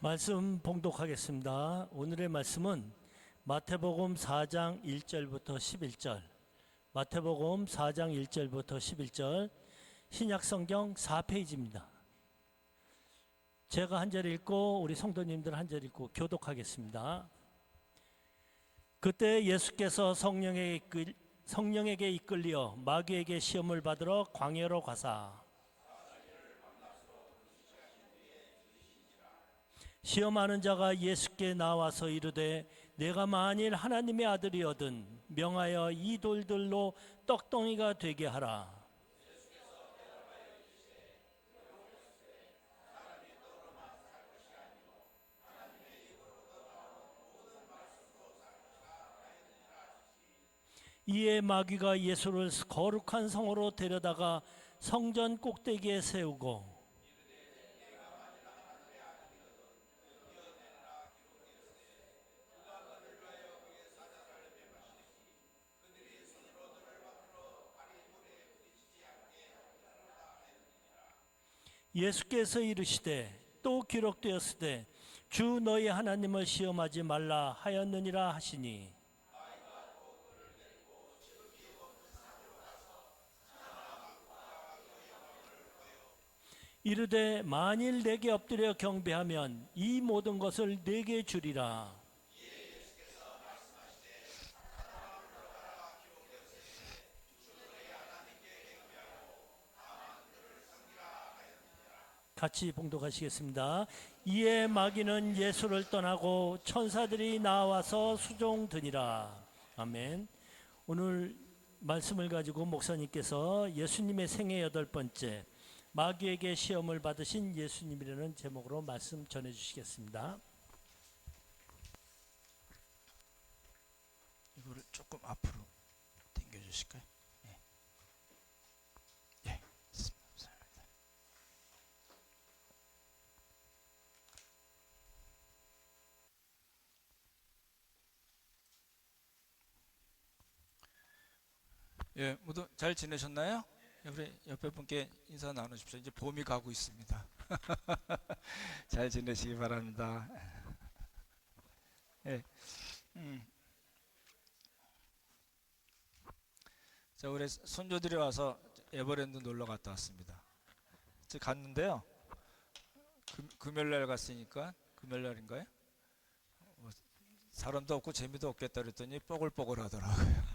말씀 봉독하겠습니다. 오늘의 말씀은 마태복음 4장 1절부터 11절, 마태복음 4장 1절부터 11절, 신약성경 4페이지입니다. 제가 한 절 읽고 우리 성도님들 한 절 읽고 교독하겠습니다. 그때 예수께서 성령에게 이끌려 마귀에게 시험을 받으러 광야로 가사 시험하는 자가 예수께 나와서 이르되 내가 만일 하나님의 아들이거든 명하여 이 돌들로 떡덩이가 되게 하라. 이에 마귀가 예수를 거룩한 성으로 데려다가 성전 꼭대기에 세우고 예수께서 이르시되 또 기록되었으되 주 너희 하나님을 시험하지 말라 하였느니라 하시니 이르되 만일 내게 엎드려 경배하면 이 모든 것을 내게 주리라. 같이 봉독하시겠습니다. 이에 마귀는 예수를 떠나고 천사들이 나와서 수종드니라. 아멘. 오늘 말씀을 가지고 목사님께서 예수님의 생애 8번째 마귀에게 시험을 받으신 예수님이라는 제목으로 말씀 전해 주시겠습니다. 이거를 조금 앞으로 당겨 주실까요? 네. 네. 감사합니다. 예, 모두 잘 지내셨나요? 우리 옆에 분께 인사 나누십시오. 이제 봄이 가고 있습니다. 잘 지내시기 바랍니다. 예. 자, 우리 손주들이 와서 에버랜드 놀러 갔다 왔습니다. 갔는데요. 금요일날 갔으니까 금요일날인가요? 사람도 없고 재미도 없겠다 그랬더니 뽀글뽀글 하더라고요.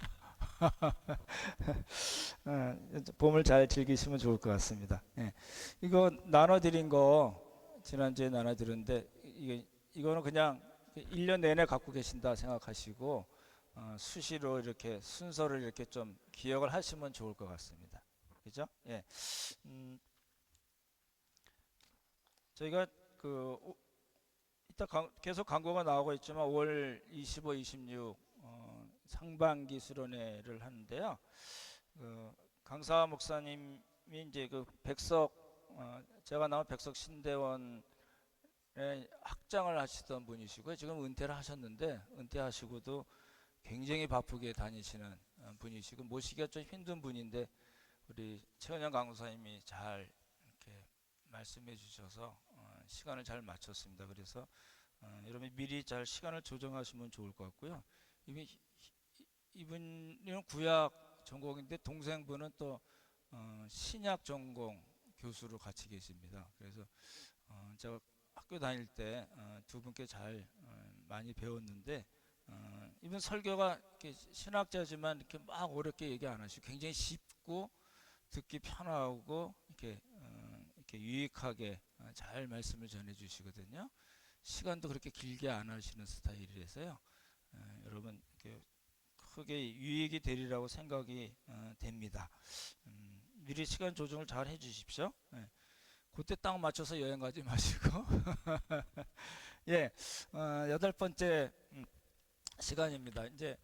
봄을 잘 즐기시면 좋을 것 같습니다. 예. 이거 나눠드린 거 지난주에 나눠드렸는데 이거는 그냥 1년 내내 갖고 계신다 생각하시고 수시로 이렇게 순서를 이렇게 좀 기억을 하시면 좋을 것 같습니다. 그죠? 예. 저희가 이따 계속 광고가 나오고 있지만 5월 25, 26 상반기 수련회를 하는데요. 강사 목사님이 이제 제가 나온 백석 신대원의 학장을 하시던 분이시고요. 지금 은퇴를 하셨는데 은퇴하시고도 굉장히 바쁘게 다니시는 분이시고 모시기가 좀 힘든 분인데 우리 최은영 강사님이 잘 이렇게 말씀해 주셔서 시간을 잘 맞췄습니다. 그래서 여러분이 미리 잘 시간을 조정하시면 좋을 것 같고요. 이분은 구약 전공인데 동생분은 또 신약 전공 교수로 같이 계십니다. 그래서 제가 학교 다닐 때 두 분께 잘 많이 배웠는데 이분 설교가 이렇게 신학자지만 이렇게 막 어렵게 얘기 안 하시고 굉장히 쉽고 듣기 편하고 이렇게 유익하게 잘 말씀을 전해 주시거든요. 시간도 그렇게 길게 안 하시는 스타일이라서요. 여러분 크게 유익이 되리라고 생각이 됩니다. 미리 시간 조정을 잘 해주십시오. 그때 딱 맞춰서 여행 가지 마시고 예, 8번째 시간입니다. 이제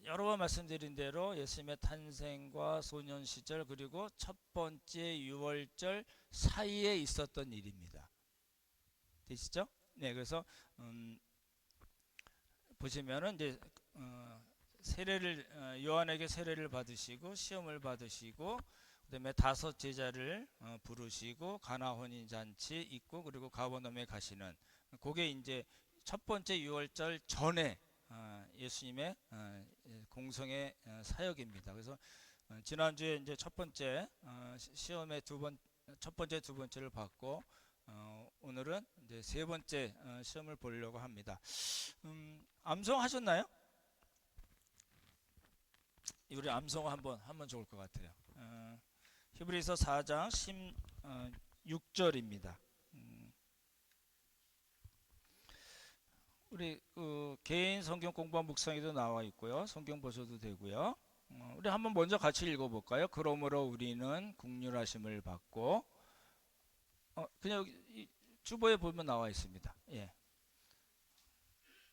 여러 번 말씀드린 대로 예수님의 탄생과 소년 시절 그리고 첫 번째 유월절 사이에 있었던 일입니다. 되시죠? 네, 그래서 보시면은 이제 요한에게 세례를 받으시고 시험을 받으시고 그다음에 5 제자를 부르시고 가나 혼인 잔치 있고 그리고 가버나움에 가시는 그게 이제 첫 번째 유월절 전에 예수님의 공성의 사역입니다. 그래서 지난주에 이제 첫 번째 시험의 첫 번째 두 번째를 받고 오늘은 이제 세 번째 시험을 보려고 합니다. 암송하셨나요? 우리 암송 한번 좋을 것 같아요. 히브리서 4장 16절입니다. 우리 개인 성경 공부와 묵상에도 나와 있고요. 성경 보셔도 되고요. 우리 한번 먼저 같이 읽어볼까요? 그러므로 우리는 긍휼하심을 받고 그냥 주보에 보면 나와 있습니다. 예.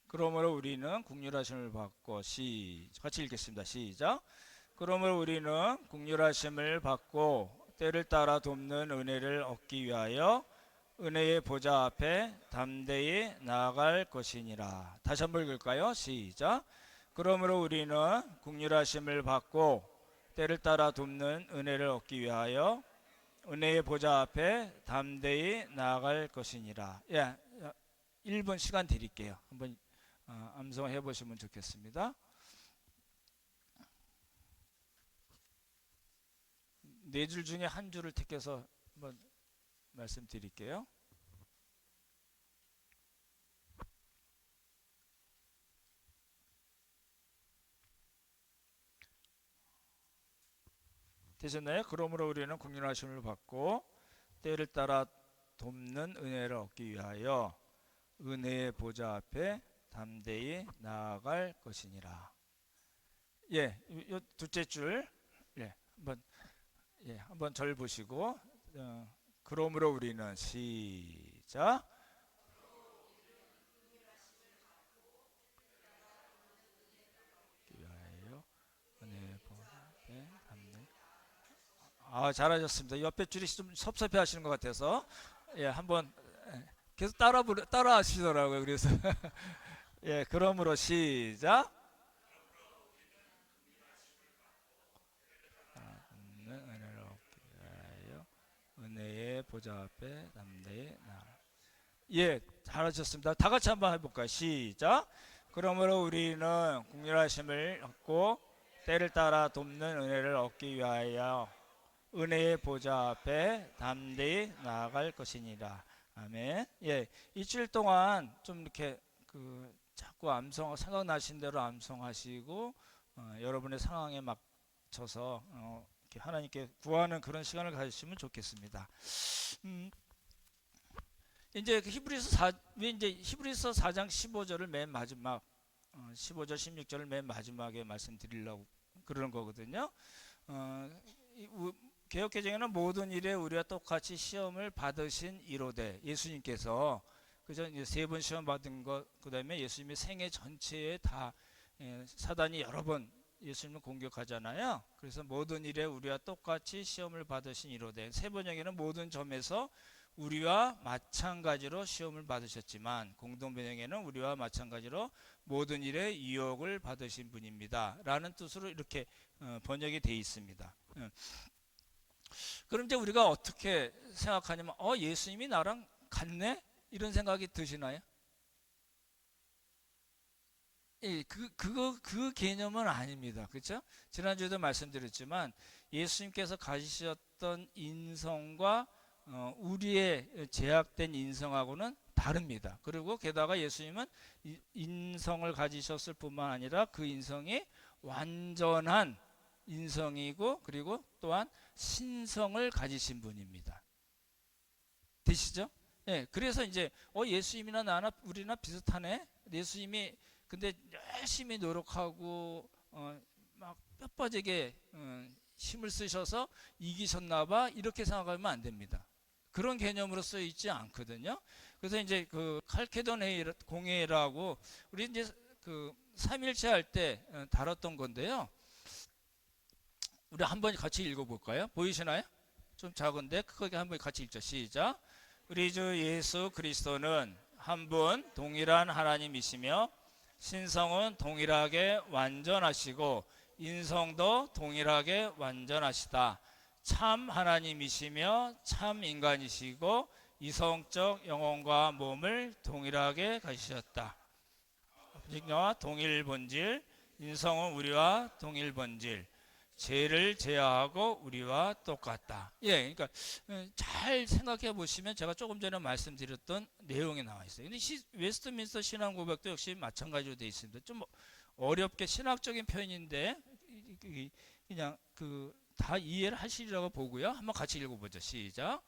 그러므로 우리는 긍휼하심을 받고 같이 읽겠습니다. 시작. 그러므로 우리는 긍휼하심을 받고 때를 따라 돕는 은혜를 얻기 위하여 은혜의 보좌 앞에 담대히 나아갈 것이니라. 다시 한번 읽을까요? 시작. 그러므로 우리는 긍휼하심을 받고 때를 따라 돕는 은혜를 얻기 위하여 은혜의 보좌 앞에 담대히 나아갈 것이니라. 예, 1분 시간 드릴게요. 한번 암송해 보시면 좋겠습니다. 네 줄 중에 한 줄을 택해서 한번 말씀드릴게요. 되셨나요? 그러므로 우리는 긍휼하심을 받고 때를 따라 돕는 은혜를 얻기 위하여 은혜의 보좌 앞에 담대히 나아갈 것이니라. 예, 요 둘째 줄, 한번 절 보시고, 그러므로 우리는 시작. 위하여 은혜의 보좌 앞에 담대히. 잘하셨습니다. 옆에 줄이 좀 섭섭해하시는 것 같아서 한번 계속 따라 하시더라고요. 그래서 그러므로 시작. 은혜를 얻기 위하여 은혜의 보좌 앞에 담대히 나아가. 잘하셨습니다. 다 같이 한번 해볼까요? 시작. 그러므로 우리는 긍휼하심을 얻고 때를 따라 돕는 은혜를 얻기 위하여 은혜의 보좌 앞에 담대히 나아갈 것이니라. 아멘. 일주일 동안 좀 이렇게 자꾸 생각나신 대로 암송하시고 여러분의 상황에 맞춰서 이렇게 하나님께 구하는 그런 시간을 가지시면 좋겠습니다. 이제 히브리서 4장 15절을 맨 마지막 15절 16절을 맨 마지막에 말씀드리려고 그러는 거거든요. 개역개정에는 모든 일에 우리와 똑같이 시험을 받으신 이로되 예수님께서 그저 이제 3번 시험 받은 것, 그다음에 예수님의 생애 전체에 다 사단이 여러 번 예수님을 공격하잖아요. 그래서 모든 일에 우리와 똑같이 시험을 받으신 이로되 세 번역에는 모든 점에서 우리와 마찬가지로 시험을 받으셨지만 공동번역에는 우리와 마찬가지로 모든 일에 유혹을 받으신 분입니다 라는 뜻으로 이렇게 번역이 되어 있습니다. 그럼 이제 우리가 어떻게 생각하냐면 예수님이 나랑 같네? 이런 생각이 드시나요? 그 개념은 아닙니다. 그렇죠? 지난주에도 말씀드렸지만 예수님께서 가지셨던 인성과 우리의 제약된 인성하고는 다릅니다. 그리고 게다가 예수님은 인성을 가지셨을 뿐만 아니라 그 인성이 완전한 인성이고 그리고 또한 신성을 가지신 분입니다. 되시죠? 그래서 이제 예수님이나 나나 우리나 비슷하네. 예수님이 근데 열심히 노력하고 막 뼈빠지게 힘을 쓰셔서 이기셨나봐 이렇게 생각하면 안 됩니다. 그런 개념으로 쓰여 있지 않거든요. 그래서 이제 그 칼케돈 공회라고 우리 이제 그 3일째 할 때 다뤘던 건데요. 우리 한번 같이 읽어볼까요? 보이시나요? 좀 작은데 크게 한번 같이 읽죠. 시작. 우리 주 예수 그리스도는 한 분 동일한 하나님이시며 신성은 동일하게 완전하시고 인성도 동일하게 완전하시다. 참 하나님이시며 참 인간이시고 이성적 영혼과 몸을 동일하게 가지셨다. 아버지와 동일 본질, 인성은 우리와 동일 본질, 죄를 제어하고 우리와 똑같다. 예, 그러니까 잘 생각해 보시면 제가 조금 전에 말씀드렸던 내용이 나와 있어요. 근데 웨스트민스터 신앙 고백도 역시 마찬가지로 되어 있습니다. 좀 어렵게 신학적인 표현인데 그냥 다 이해를 하시리라고 보고요. 한번 같이 읽어보죠. 시작.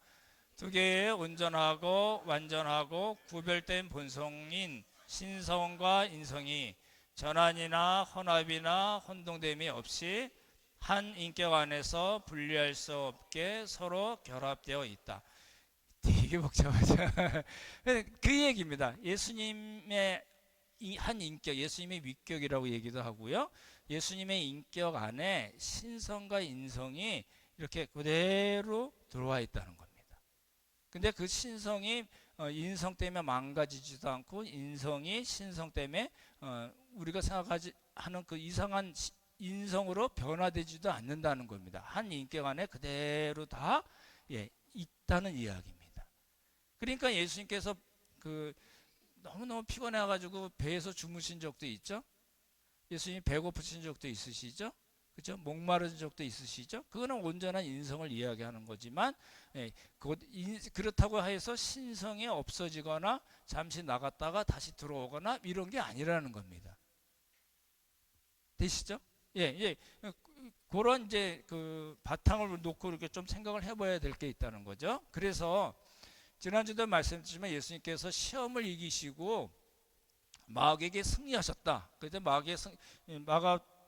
두 개의 온전하고 완전하고 구별된 본성인 신성과 인성이 전환이나 혼합이나 혼동됨이 없이 한 인격 안에서 분리할 수 없게 서로 결합되어 있다. 되게 복잡하죠. 그 얘기입니다. 예수님의 한 인격, 예수님의 위격이라고 얘기도 하고요. 예수님의 인격 안에 신성과 인성이 이렇게 그대로 들어와 있다는 겁니다. 근데 그 신성이 인성 때문에 망가지지도 않고 인성이 신성 때문에 우리가 생각하는 그 이상한 인성으로 변화되지도 않는다는 겁니다. 한 인격 안에 그대로 다 있다는 이야기입니다. 그러니까 예수님께서 너무너무 피곤해가지고 배에서 주무신 적도 있죠. 예수님 배고프신 적도 있으시죠. 그렇죠? 목마른 적도 있으시죠. 그거는 온전한 인성을 이야기하는 거지만 그렇다고 해서 신성이 없어지거나 잠시 나갔다가 다시 들어오거나 이런 게 아니라는 겁니다. 되시죠? 예. 그런 이제 바탕을 놓고 이렇게 좀 생각을 해봐야 될 게 있다는 거죠. 그래서 지난주도 말씀드렸지만 예수님께서 시험을 이기시고 마귀에게 승리하셨다. 그래서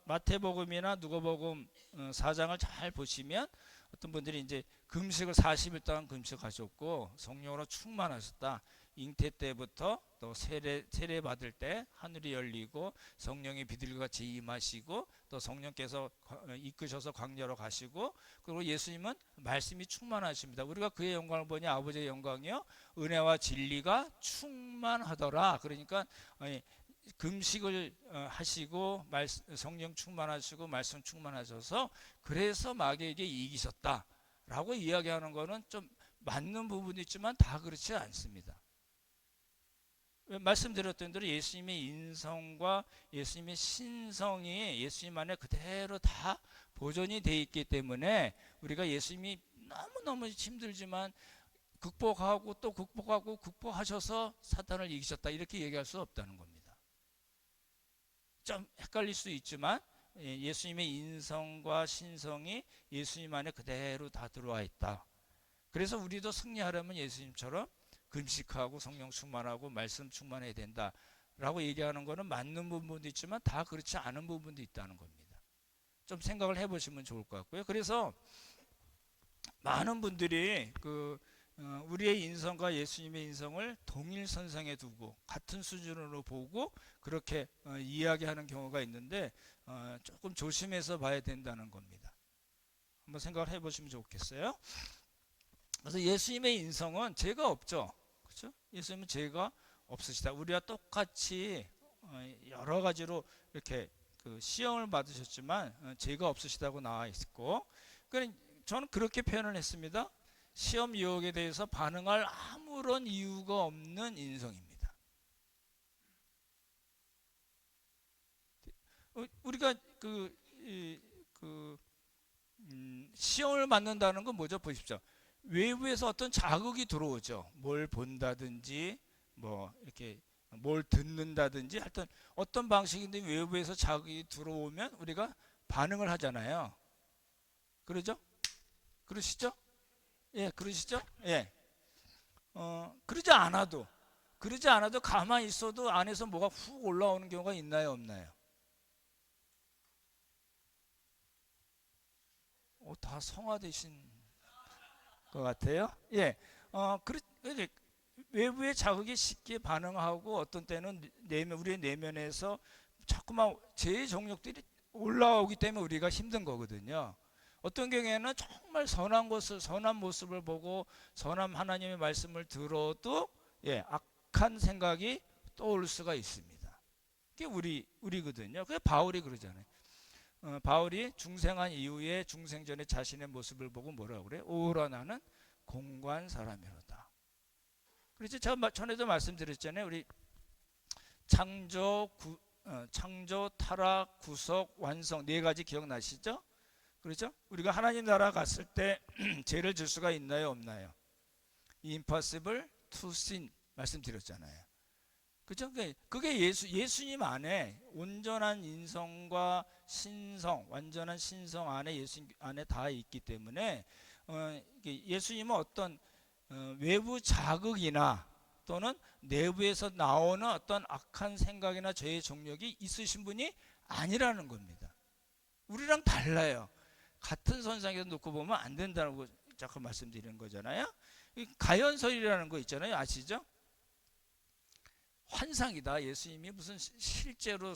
마태복음이나 누가복음 4장을 잘 보시면 어떤 분들이 이제 금식을 40일 동안 금식하셨고 성령으로 충만하셨다. 잉태 때부터 또 세례 받을 때 하늘이 열리고 성령이 비둘기같이 임하시고 또 성령께서 이끄셔서 광야로 가시고 그리고 예수님은 말씀이 충만하십니다. 우리가 그의 영광을 보니 아버지의 영광이요 은혜와 진리가 충만하더라. 그러니까 금식을 하시고 성령 충만하시고 말씀 충만하셔서 그래서 마귀에게 이기셨다라고 이야기하는 것은 좀 맞는 부분이 있지만 다 그렇지 않습니다. 말씀드렸던 대로 예수님의 인성과 예수님의 신성이 예수님 안에 그대로 다 보존이 되어 있기 때문에 우리가 예수님이 너무너무 힘들지만 극복하고 또 극복하고 극복하셔서 사탄을 이기셨다 이렇게 얘기할 수 없다는 겁니다. 좀 헷갈릴 수 있지만 예수님의 인성과 신성이 예수님 안에 그대로 다 들어와 있다. 그래서 우리도 승리하려면 예수님처럼 금식하고 성령 충만하고 말씀 충만해야 된다라고 얘기하는 것은 맞는 부분도 있지만 다 그렇지 않은 부분도 있다는 겁니다. 좀 생각을 해보시면 좋을 것 같고요. 그래서 많은 분들이 우리의 인성과 예수님의 인성을 동일선상에 두고 같은 수준으로 보고 그렇게 이야기하는 경우가 있는데 조금 조심해서 봐야 된다는 겁니다. 한번 생각을 해보시면 좋겠어요. 그래서 예수님의 인성은 죄가 없죠. 그렇죠? 예수님은 죄가 없으시다. 우리와 똑같이 여러 가지로 이렇게 시험을 받으셨지만 죄가 없으시다고 나와 있고, 저는 그렇게 표현을 했습니다. 시험 유혹에 대해서 반응할 아무런 이유가 없는 인성입니다. 우리가 시험을 받는다는 건 뭐죠? 보십시오. 외부에서 어떤 자극이 들어오죠. 뭘 본다든지 이렇게 뭘 듣는다든지 하여튼 어떤 방식인데 외부에서 자극이 들어오면 우리가 반응을 하잖아요. 그러죠? 그러시죠? 예, 그러시죠? 예. 그러지 않아도 가만히 있어도 안에서 뭐가 훅 올라오는 경우가 있나요, 없나요? 다 성화되신 것 같아요. 예. 외부의 자극에 쉽게 반응하고 어떤 때는 우리의 내면에서 자꾸만 제 정욕들이 올라오기 때문에 우리가 힘든 거거든요. 어떤 경우에는 정말 선한 모습을 보고 선한 하나님의 말씀을 들어도 악한 생각이 떠올 수가 있습니다. 그게 우리거든요. 그게 바울이 그러잖아요. 바울이 중생한 이후에 중생 전에 자신의 모습을 보고 뭐라고 그래? 오라 나는 공고한 사람이로다. 그렇죠? 제가 전에도 말씀드렸잖아요. 우리 창조, 타락, 구속, 완성 네 가지 기억나시죠? 그렇죠? 우리가 하나님 나라 갔을 때 죄를 질 수가 있나요, 없나요? Impossible to sin 말씀드렸잖아요. 그죠? 그게 예수님 안에 온전한 인성과 신성, 완전한 신성 안에 예수님 안에 다 있기 때문에 예수님은 어떤 외부 자극이나 또는 내부에서 나오는 어떤 악한 생각이나 죄의 정력이 있으신 분이 아니라는 겁니다. 우리랑 달라요. 같은 선상에서 놓고 보면 안 된다고 자꾸 말씀드리는 거잖아요. 가연설이라는 거 있잖아요. 아시죠? 환상이다. 예수님이 무슨 실제로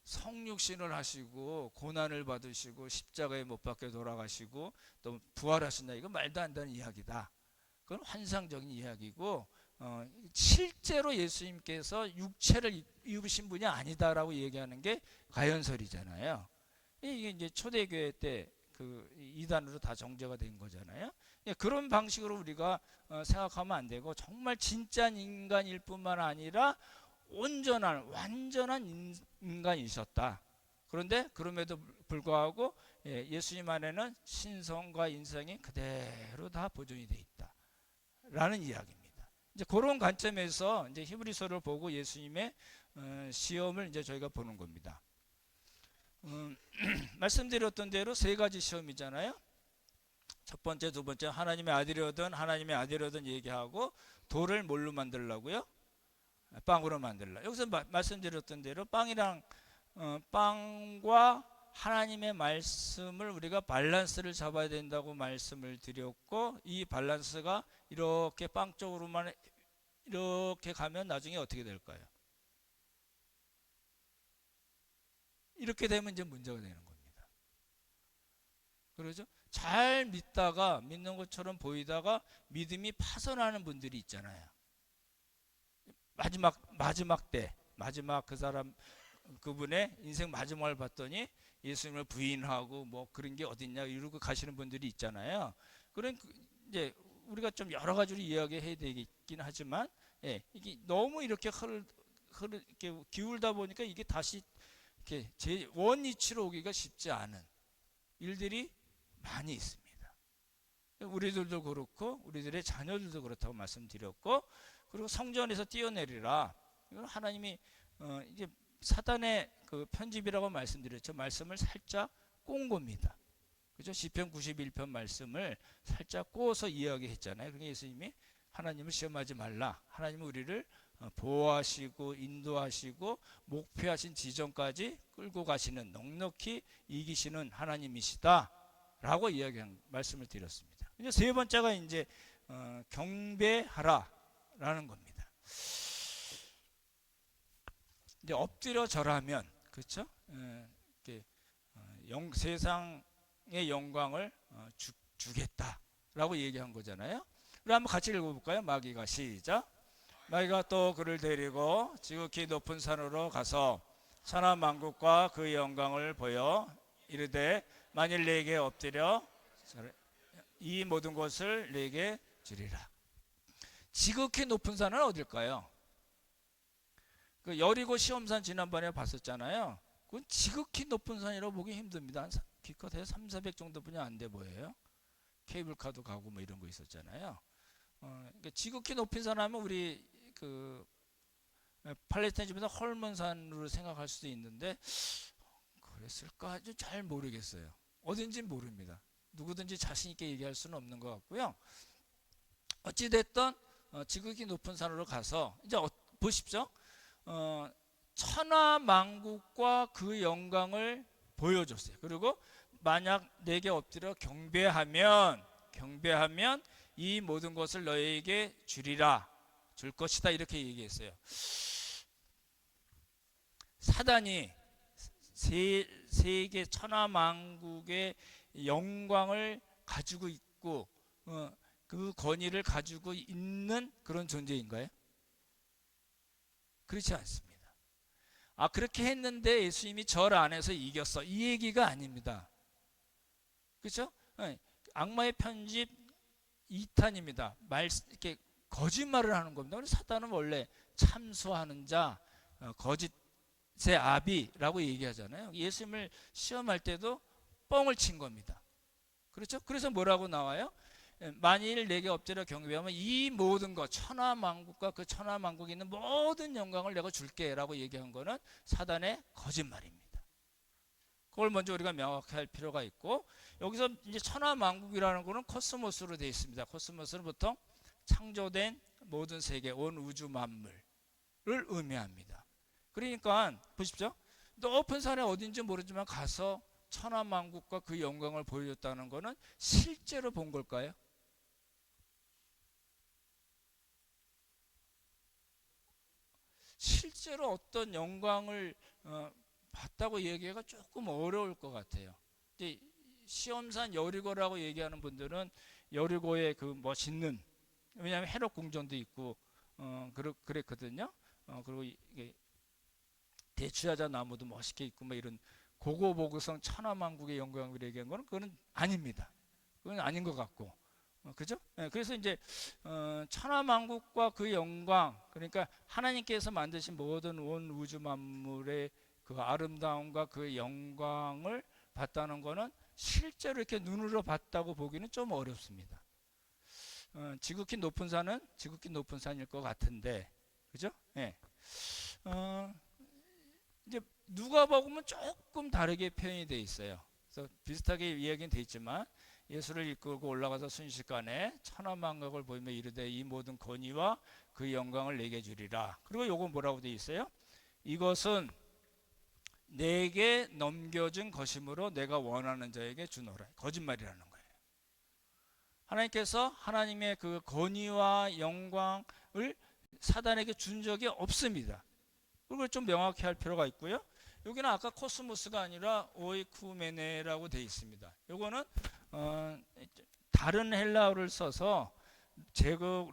성육신을 하시고 고난을 받으시고 십자가에 못 박혀 돌아가시고 또 부활하신다. 이거 말도 안 되는 이야기다. 그건 환상적인 이야기고 실제로 예수님께서 육체를 입으신 분이 아니다라고 얘기하는 게 가연설이잖아요. 이게 이제 초대교회 때 그 이단으로 다 정제가 된 거잖아요. 그런 방식으로 우리가 생각하면 안 되고 정말 진짜 인간일 뿐만 아니라 완전한 인간이셨다. 그런데 그럼에도 불구하고 예수님 안에는 신성과 인성이 그대로 다 보존이 돼 있다라는 이야기입니다. 이제 그런 관점에서 이제 히브리서를 보고 예수님의 시험을 이제 저희가 보는 겁니다. 말씀드렸던 대로 세 가지 시험이잖아요. 첫 번째, 두 번째 하나님의 아들이거든 얘기하고 돌을 뭘로 만들라고요? 빵으로 만들라. 여기서 말씀드렸던 대로 빵과 하나님의 말씀을 우리가 밸런스를 잡아야 된다고 말씀을 드렸고 이 밸런스가 이렇게 빵 쪽으로만 이렇게 가면 나중에 어떻게 될까요? 이렇게 되면 이제 문제가 되는 겁니다. 그러죠? 잘 믿다가 믿는 것처럼 보이다가 믿음이 파손하는 분들이 있잖아요. 마지막 그 사람 그분의 인생 마지막을 봤더니 예수님을 부인하고 뭐 그런 게 어딨냐 이러고 가시는 분들이 있잖아요. 그런 이제 우리가 좀 여러 가지로 이야기해야 되긴 하지만 이게 너무 이렇게 이렇게 기울다 보니까 이게 다시 이렇게 제 원위치로 오기가 쉽지 않은 일들이 많이 있습니다. 우리들도 그렇고 우리들의 자녀들도 그렇다고 말씀드렸고 그리고 성전에서 뛰어내리라. 이건 하나님이 이제 사단의 그 편집이라고 말씀드렸죠. 말씀을 살짝 꼰 겁니다. 그죠? 시편 91편 말씀을 살짝 꼬서 이야기했잖아요. 그러니까 예수님이 하나님을 시험하지 말라. 하나님은 우리를 보호하시고 인도하시고 목표하신 지점까지 끌고 가시는 넉넉히 이기시는 하나님이시다 라고 이야기한 말씀을 드렸습니다. 이제 세 번째가 이제 경배하라 라는 겁니다. 이제 엎드려 절하면 그렇죠? 세상의 영광을 주겠다라고 얘기한 거잖아요. 그럼 한번 같이 읽어볼까요? 마귀가 시작. 마귀가 또 그를 데리고 지극히 높은 산으로 가서 천하 만국과 그 영광을 보여 이르되 만일 내게 엎드려 이 모든 것을 내게 주리라. 지극히 높은 산은 어딜까요? 그 여리고 시험산 지난번에 봤었잖아요. 그건 지극히 높은 산이라고 보기 힘듭니다. 기껏해야 300, 400 정도뿐이 안 돼 보여요. 케이블카도 가고 뭐 이런 거 있었잖아요. 그러니까 지극히 높은 산 하면 우리 그 팔레스타인 집에서 헐몬산으로 생각할 수도 있는데 그랬을까 아주 잘 모르겠어요. 어딘지 모릅니다. 누구든지 자신 있게 얘기할 수는 없는 것 같고요. 어찌됐든 지극히 높은 산으로 가서 이제 보십시오. 천하 만국과 그 영광을 보여줬어요. 그리고 만약 내게 엎드려 경배하면 이 모든 것을 너에게 주리라. 줄 것이다 이렇게 얘기했어요. 사단이 세계 천하 만국의 영광을 가지고 있고 그 권위를 가지고 있는 그런 존재인가요? 그렇지 않습니다. 아, 그렇게 했는데 예수님이 절 안에서 이겼어, 이 얘기가 아닙니다. 그렇죠? 악마의 편집 2탄입니다. 이렇게 거짓말을 하는 겁니다. 사탄은 원래 참소하는 자, 거짓의 아비라고 얘기하잖아요. 예수님을 시험할 때도 뻥을 친 겁니다. 그렇죠? 그래서 뭐라고 나와요? 만일 내게 엎드려 경배하면 이 모든 것, 천하만국과 그 천하만국에 있는 모든 영광을 내가 줄게 라고 얘기한 거는 사단의 거짓말입니다. 그걸 먼저 우리가 명확히 할 필요가 있고, 여기서 이제 천하만국이라는 거는 코스모스로 되어 있습니다. 코스모스는 보통 창조된 모든 세계, 온 우주 만물을 의미합니다. 그러니까 보십시오. 높은 산에 어딘지 모르지만 가서 천하만국과 그 영광을 보여줬다는 거는 실제로 본 걸까요? 실제로 어떤 영광을 봤다고 얘기하기가 조금 어려울 것 같아요. 이제 시험산 여리고라고 얘기하는 분들은 여리고의 그 멋있는, 왜냐하면 헤롯 궁전도 있고 그랬거든요. 그리고 이게 대추야자 나무도 멋있게 있고 뭐 이런 고고보고성 천하만국의 영광을 얘기한 거는 그건 아닙니다. 그건 아닌 것 같고, 그죠? 그래서 이제 천하만국과 그 영광, 그러니까 하나님께서 만드신 모든 온 우주 만물의 그 아름다움과 그 영광을 봤다는 거는 실제로 이렇게 눈으로 봤다고 보기는 좀 어렵습니다. 지극히 높은 산은 지극히 높은 산일 것 같은데, 그죠? 예. 이제 누가복음은 조금 다르게 표현이 되어 있어요. 그래서 비슷하게 이야기는 돼 있지만, 예수를 이끌고 올라가서 순식간에 천하만국을 보이며 이르되 이 모든 권위와 그 영광을 내게 주리라. 그리고 요거 뭐라고 되어 있어요? 이것은 내게 넘겨준 것이므로 내가 원하는 자에게 주노라. 거짓말이라는 거예요. 하나님께서 하나님의 그 권위와 영광을 사단에게 준 적이 없습니다. 그걸 좀 명확히 할 필요가 있고요. 여기는 아까 코스모스가 아니라 오이쿠메네라고 되어 있습니다. 요거는 다른 헬라어를 써서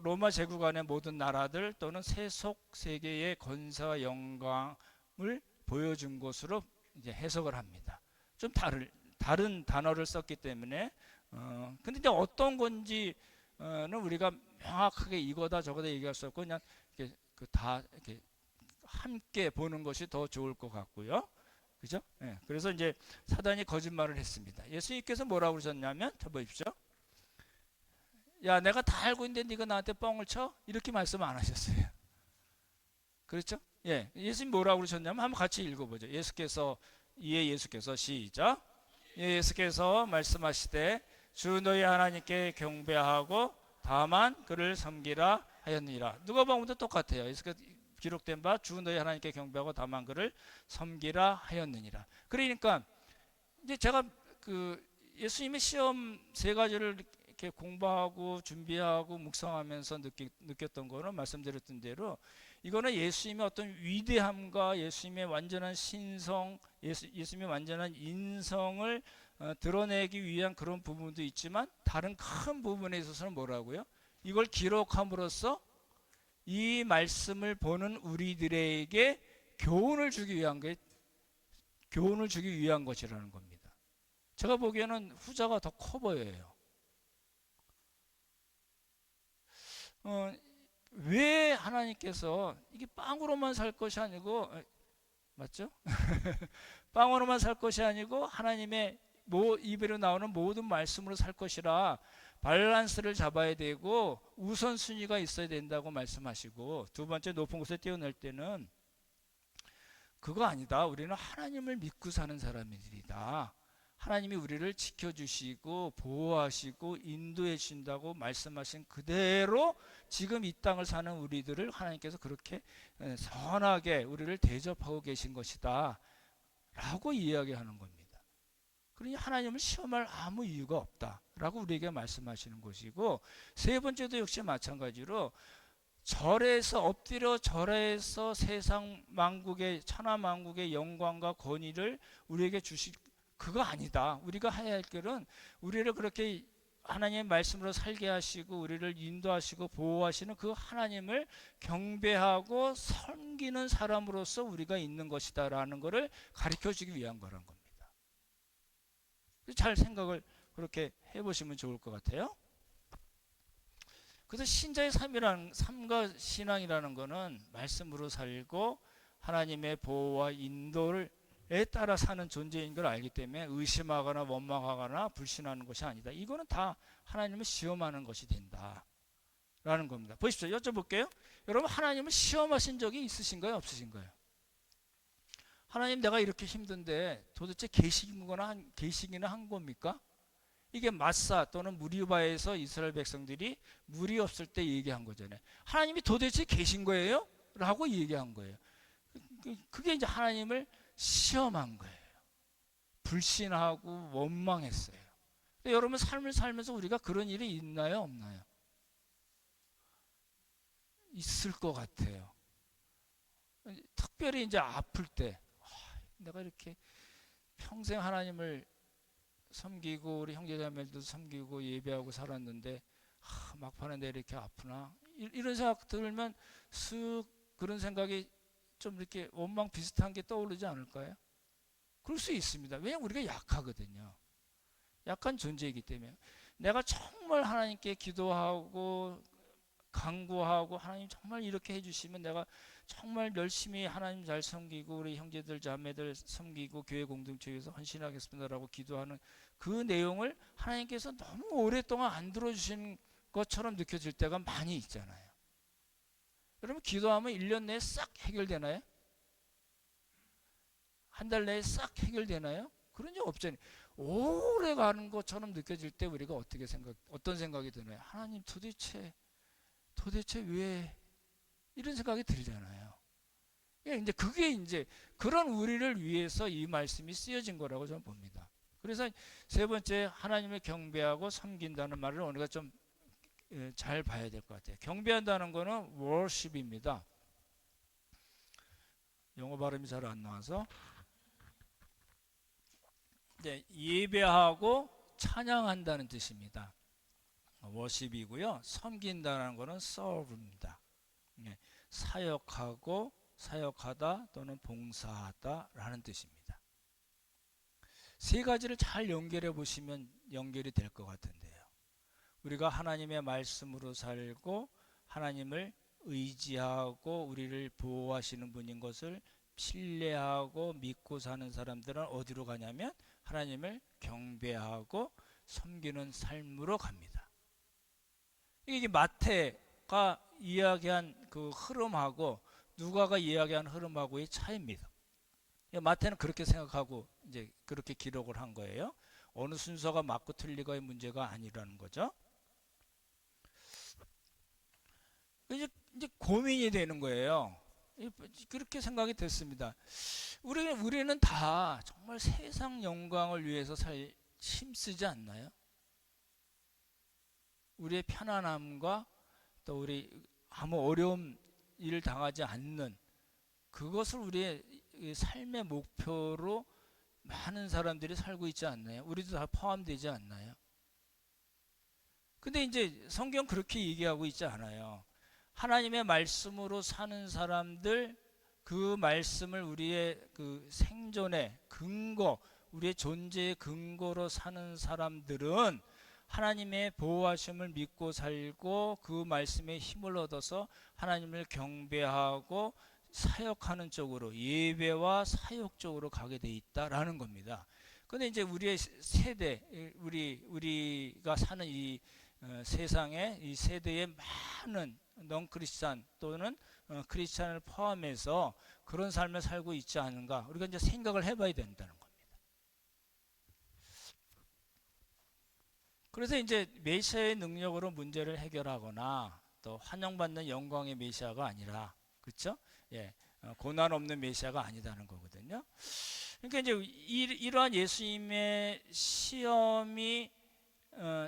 로마 제국 안의 모든 나라들 또는 세속 세계의 권세와 영광을 보여준 것으로 이제 해석을 합니다. 좀 다른 단어를 썼기 때문에 근데 이제 어떤 건지는 우리가 명확하게 이거다 저거다 얘기할 수 없고, 그냥 이렇게 다 이렇게 함께 보는 것이 더 좋을 것 같고요. 그죠? 네. 그래서 이제 사단이 거짓말을 했습니다. 예수님께서 뭐라고 그러셨냐면, 자 보십시오. 야, 내가 다 알고 있는데 네가 나한테 뻥을 쳐? 이렇게 말씀 안 하셨어요. 그렇죠? 예, 예수님 뭐라고 그러셨냐면 한번 같이 읽어보죠. 예수께서 시작. 예수께서 말씀하시되 주 너희 하나님께 경배하고 다만 그를 섬기라 하였느니라. 누가복음도 똑같아요. 예수께서 기록된 바 주 너희 하나님께 경배하고 다만 그를 섬기라 하였느니라. 그러니까 이제 제가 그 예수님의 시험 세 가지를 이렇게 공부하고 준비하고 묵상하면서 느꼈던 거는 말씀드렸던 대로, 이거는 예수님의 어떤 위대함과 예수님의 완전한 신성, 예수님의 완전한 인성을 드러내기 위한 그런 부분도 있지만, 다른 큰 부분에 있어서는 뭐라고요? 이걸 기록함으로써 이 말씀을 보는 우리들에게 교훈을 주기 위한 것이라는 겁니다. 제가 보기에는 후자가 더 커 보여요. 왜 하나님께서 이게 빵으로만 살 것이 아니고, 맞죠? 빵으로만 살 것이 아니고 하나님의 입에로 나오는 모든 말씀으로 살 것이라 밸런스를 잡아야 되고 우선순위가 있어야 된다고 말씀하시고, 두 번째 높은 곳에 뛰어날 때는 그거 아니다. 우리는 하나님을 믿고 사는 사람들이다. 하나님이 우리를 지켜주시고 보호하시고 인도해 주신다고 말씀하신 그대로 지금 이 땅을 사는 우리들을 하나님께서 그렇게 선하게 우리를 대접하고 계신 것이다 라고 이야기하는 겁니다. 그러니 하나님을 시험할 아무 이유가 없다라고 우리에게 말씀하시는 것이고, 세 번째도 역시 마찬가지로 엎드려 절에서 세상 만국의 천하만국의 영광과 권위를 우리에게 주실, 그거 아니다. 우리가 해야 할 길은 우리를 그렇게 하나님의 말씀으로 살게 하시고 우리를 인도하시고 보호하시는 그 하나님을 경배하고 섬기는 사람으로서 우리가 있는 것이다라는 것을 가르쳐주기 위한 거란 겁니다. 잘 생각을 그렇게 해보시면 좋을 것 같아요. 그래서 신자의 삶과 신앙이라는 것은 말씀으로 살고 하나님의 보호와 인도를 에 따라 사는 존재인 걸 알기 때문에 의심하거나 원망하거나 불신하는 것이 아니다. 이거는 다 하나님을 시험하는 것이 된다라는 겁니다. 보십시오. 여쭤볼게요. 여러분, 하나님을 시험하신 적이 있으신가요? 없으신가요? 하나님, 내가 이렇게 힘든데 도대체 계시기는 한 겁니까? 이게 마사 또는 무리바에서 이스라엘 백성들이 물이 없을 때 얘기한 거잖아요. 하나님이 도대체 계신 거예요? 라고 얘기한 거예요. 그게 이제 하나님을 시험한 거예요. 불신하고 원망했어요. 근데 여러분, 삶을 살면서 우리가 그런 일이 있나요? 없나요? 있을 것 같아요. 특별히 이제 아플 때, 내가 이렇게 평생 하나님을 섬기고 우리 형제자매들도 섬기고 예배하고 살았는데 막판에 내 이렇게 아프나? 이런 생각 들면 쓱 그런 생각이 좀 이렇게 원망 비슷한 게 떠오르지 않을까요? 그럴 수 있습니다. 왜냐하면 우리가 약하거든요. 약한 존재이기 때문에 내가 정말 하나님께 기도하고 간구하고 하나님 정말 이렇게 해주시면 내가 정말 열심히 하나님 잘 섬기고 우리 형제들 자매들 섬기고 교회 공동체 위해서 헌신하겠습니다라고 기도하는 그 내용을 하나님께서 너무 오랫동안 안 들어주신 것처럼 느껴질 때가 많이 있잖아요. 여러분, 기도하면 1년 내에 싹 해결되나요? 한 달 내에 싹 해결되나요? 그런 적 없잖아요. 오래 가는 것처럼 느껴질 때 우리가 어떤 생각이 드나요? 하나님, 도대체 왜 이런 생각이 들잖아요. 이제 그게 이제 그런 우리를 위해서 이 말씀이 쓰여진 거라고 저는 봅니다. 그래서 세 번째, 하나님을 경배하고 섬긴다는 말을 우리가 좀 잘 봐야 될 것 같아요. 경배한다는 거는 worship입니다. 영어 발음이 잘 안 나와서 예배하고 찬양한다는 뜻입니다. worship이고요. 섬긴다는 거는 serve입니다. 사역하고 사역하다 또는 봉사하다라는 뜻입니다. 세 가지를 잘 연결해 보시면 연결이 될 것 같은데요. 우리가 하나님의 말씀으로 살고 하나님을 의지하고 우리를 보호하시는 분인 것을 신뢰하고 믿고 사는 사람들은 어디로 가냐면 하나님을 경배하고 섬기는 삶으로 갑니다. 이게 마태가 이야기한 그 흐름하고 누가가 이야기한 흐름하고의 차이입니다. 마태는 그렇게 생각하고 이제 그렇게 기록을 한 거예요. 어느 순서가 맞고 틀리고의 문제가 아니라는 거죠. 이제 고민이 되는 거예요. 그렇게 생각이 됐습니다. 우리는 다 정말 세상 영광을 위해서 힘쓰지 않나요? 우리의 편안함과 또 우리 아무 어려움 일을 당하지 않는 그것을 우리의 삶의 목표로 많은 사람들이 살고 있지 않나요? 우리도 다 포함되지 않나요? 근데 이제 성경 그렇게 얘기하고 있지 않아요. 하나님의 말씀으로 사는 사람들, 그 말씀을 우리의 그 생존의 근거, 우리의 존재의 근거로 사는 사람들은 하나님의 보호하심을 믿고 살고 그 말씀에 힘을 얻어서 하나님을 경배하고 사역하는 쪽으로, 예배와 사역 쪽으로 가게 돼 있다라는 겁니다. 근데 이제 우리의 세대, 우리가 사는 이 세상에 이 세대의 많은 넌 크리스찬 또는 크리스찬을 포함해서 그런 삶을 살고 있지 않은가, 우리가 이제 생각을 해봐야 된다는 겁니다. 그래서 이제 메시아의 능력으로 문제를 해결하거나 또 환영받는 영광의 메시아가 아니라, 그렇죠? 고난 없는 메시아가 아니다는 거거든요. 그러니까 이제 이러한 예수님의